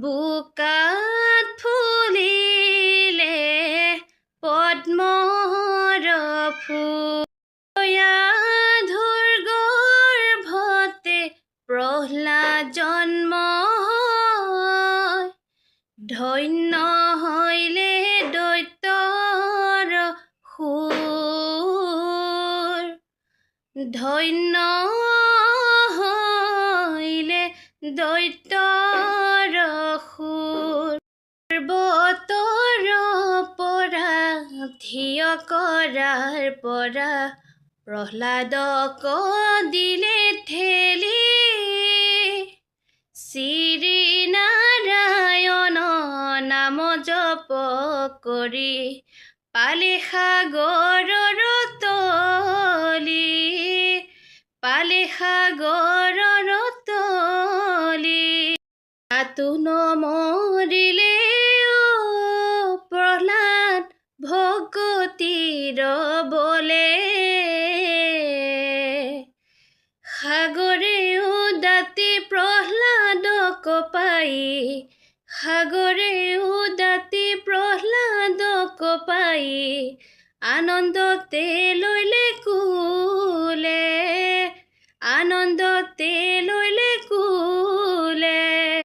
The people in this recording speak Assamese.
বুকাত ফুলিলে পদ্মৰ ফুল গৰ্ভতে প্ৰহ্লাদ জন্ম হয়। ধন্য হইলে দৈত্যৰ সুৰ, ধন্য হইলে দৈত্যৰ সুৰ। পৰ্বতৰ পৰা থিয় কৰাৰ পৰা প্ৰহ্লাদক দিলে ঠেলি, শ্ৰী নাৰায়ণ নাম জপ কৰি পালে সাগৰৰ তলি, পালে সাগৰৰ তলি। তাতো নমৰিলে প্ৰহ্লাদ ভগতিৰ বলে, সাগৰে উদাতি প্ৰহ্লাদক পাই, সাগৰে উদাতি প্ৰহ্লাদক পাই, আনন্দতে লইলে কুলে, আনন্দতে লইলে